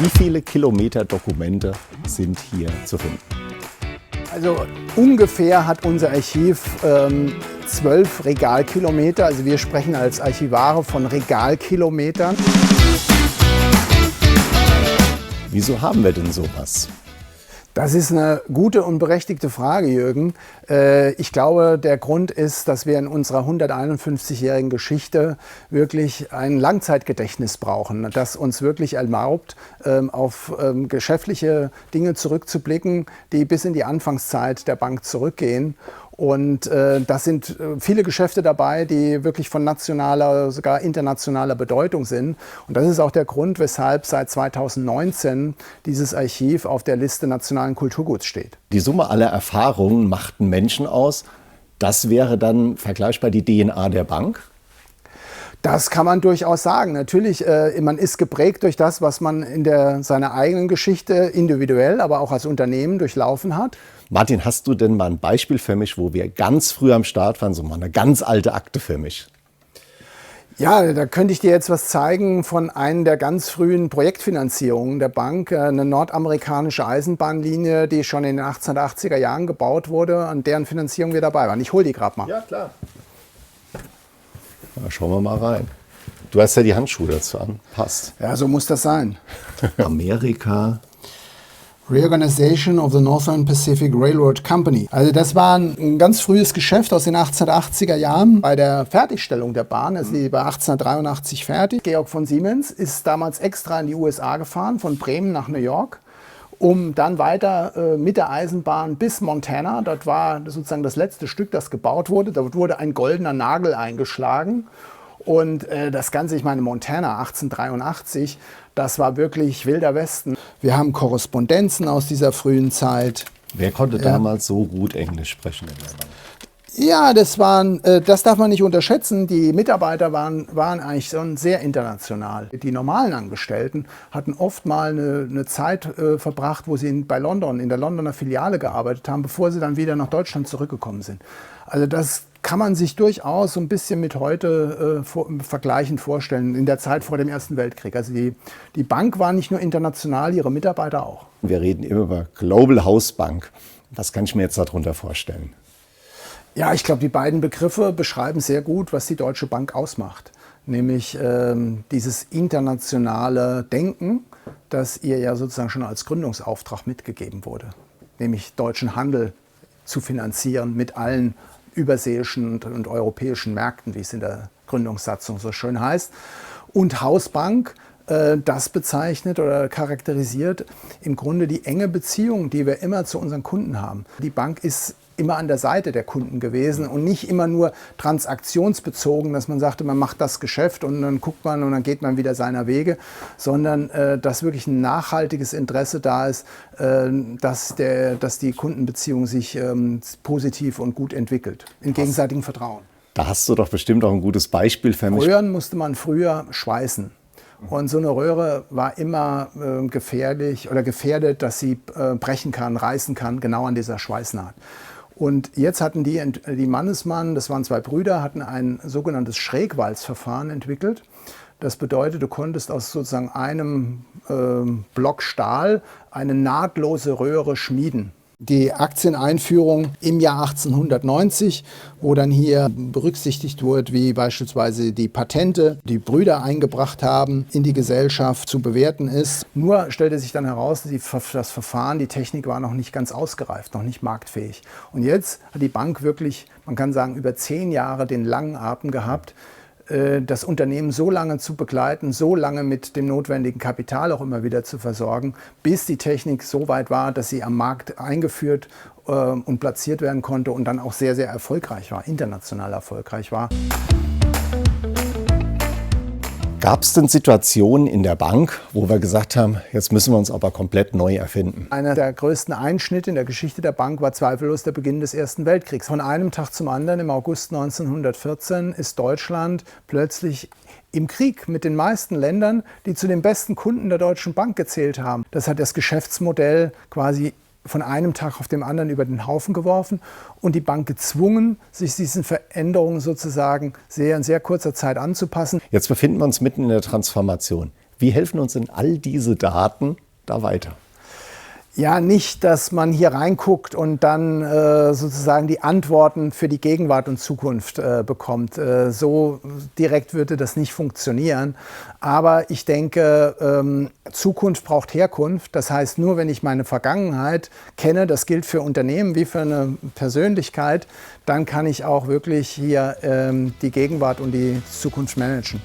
Wie viele Kilometer Dokumente sind hier zu finden? Also ungefähr hat unser Archiv 12 Regalkilometer. Also wir sprechen als Archivare von Regalkilometern. Wieso haben wir denn sowas? Das ist eine gute und berechtigte Frage, Jürgen. Ich glaube, der Grund ist, dass wir in unserer 151-jährigen Geschichte wirklich ein Langzeitgedächtnis brauchen, das uns wirklich erlaubt, auf geschäftliche Dinge zurückzublicken, die bis in die Anfangszeit der Bank zurückgehen. Und das sind viele Geschäfte dabei, die wirklich von nationaler, sogar internationaler Bedeutung sind. Und das ist auch der Grund, weshalb seit 2019 dieses Archiv auf der Liste nationalen Kulturguts steht. Die Summe aller Erfahrungen macht einen Menschen aus. Das wäre dann vergleichbar die DNA der Bank? Das kann man durchaus sagen. Natürlich, man ist geprägt durch das, was man in seiner eigenen Geschichte individuell, aber auch als Unternehmen durchlaufen hat. Martin, hast du denn mal ein Beispiel für mich, wo wir ganz früh am Start waren, so mal eine ganz alte Akte für mich? Ja, da könnte ich dir jetzt was zeigen von einer der ganz frühen Projektfinanzierungen der Bank, eine nordamerikanische Eisenbahnlinie, die schon in den 1880er Jahren gebaut wurde, an deren Finanzierung wir dabei waren. Ich hole die gerade mal. Ja, klar. Na, schauen wir mal rein. Du hast ja die Handschuhe dazu an. Passt. Ja, so muss das sein. Amerika. Reorganization of the Northern Pacific Railroad Company. Also das war ein ganz frühes Geschäft aus den 1880er Jahren bei der Fertigstellung der Bahn. Also die war 1883 fertig. Georg von Siemens ist damals extra in die USA gefahren, von Bremen nach New York, um dann weiter mit der Eisenbahn bis Montana. Dort war sozusagen das letzte Stück, das gebaut wurde. Dort wurde ein goldener Nagel eingeschlagen. Und das Ganze, ich meine, Montana 1883, das war wirklich wilder Westen. Wir haben Korrespondenzen aus dieser frühen Zeit. Wer konnte damals so gut Englisch sprechen in der Bank? Ja, das darf man nicht unterschätzen. Die Mitarbeiter waren eigentlich schon sehr international. Die normalen Angestellten hatten oft mal eine Zeit verbracht, wo sie in der Londoner Filiale gearbeitet haben, bevor sie dann wieder nach Deutschland zurückgekommen sind. Also das kann man sich durchaus so ein bisschen mit heute vergleichend vorstellen, in der Zeit vor dem Ersten Weltkrieg. Also die Bank war nicht nur international, ihre Mitarbeiter auch. Wir reden immer über Global Hausbank. Was kann ich mir jetzt darunter vorstellen? Ja, ich glaube, die beiden Begriffe beschreiben sehr gut, was die Deutsche Bank ausmacht. Nämlich dieses internationale Denken, das ihr ja sozusagen schon als Gründungsauftrag mitgegeben wurde. Nämlich deutschen Handel zu finanzieren mit allen überseeischen und europäischen Märkten, wie es in der Gründungssatzung so schön heißt. Und Hausbank, das bezeichnet oder charakterisiert im Grunde die enge Beziehung, die wir immer zu unseren Kunden haben. Die Bank ist immer an der Seite der Kunden gewesen und nicht immer nur transaktionsbezogen, dass man sagte, man macht das Geschäft und dann guckt man und dann geht man wieder seiner Wege, sondern dass wirklich ein nachhaltiges Interesse da ist, dass die Kundenbeziehung sich positiv und gut entwickelt, in gegenseitigem Vertrauen. Da hast du doch bestimmt auch ein gutes Beispiel für mich. Röhren musste man früher schweißen. Und so eine Röhre war immer gefährlich oder gefährdet, dass sie brechen kann, reißen kann, genau an dieser Schweißnaht. Und jetzt hatten die Mannesmann, das waren zwei Brüder, hatten ein sogenanntes Schrägwalzverfahren entwickelt. Das bedeutet, du konntest aus sozusagen einem Block Stahl eine nahtlose Röhre schmieden. Die Aktieneinführung im Jahr 1890, wo dann hier berücksichtigt wurde, wie beispielsweise die Patente, die Brüder eingebracht haben, in die Gesellschaft zu bewerten ist. Nur stellte sich dann heraus, das Verfahren, die Technik war noch nicht ganz ausgereift, noch nicht marktfähig. Und jetzt hat die Bank wirklich, man kann sagen, über 10 Jahre den langen Atem gehabt, das Unternehmen so lange zu begleiten, so lange mit dem notwendigen Kapital auch immer wieder zu versorgen, bis die Technik so weit war, dass sie am Markt eingeführt und platziert werden konnte und dann auch sehr, sehr erfolgreich war, international erfolgreich war. Gab es denn Situationen in der Bank, wo wir gesagt haben, jetzt müssen wir uns aber komplett neu erfinden? Einer der größten Einschnitte in der Geschichte der Bank war zweifellos der Beginn des Ersten Weltkriegs. Von einem Tag zum anderen, im August 1914, ist Deutschland plötzlich im Krieg mit den meisten Ländern, die zu den besten Kunden der Deutschen Bank gezählt haben. Das hat das Geschäftsmodell quasi von einem Tag auf den anderen über den Haufen geworfen und die Bank gezwungen, sich diesen Veränderungen sozusagen in sehr kurzer Zeit anzupassen. Jetzt befinden wir uns mitten in der Transformation. Wie helfen uns denn all diese Daten da weiter? Ja, nicht, dass man hier reinguckt und dann sozusagen die Antworten für die Gegenwart und Zukunft bekommt. So direkt würde das nicht funktionieren. Aber ich denke, Zukunft braucht Herkunft. Das heißt, nur wenn ich meine Vergangenheit kenne, das gilt für Unternehmen wie für eine Persönlichkeit, dann kann ich auch wirklich hier die Gegenwart und die Zukunft managen.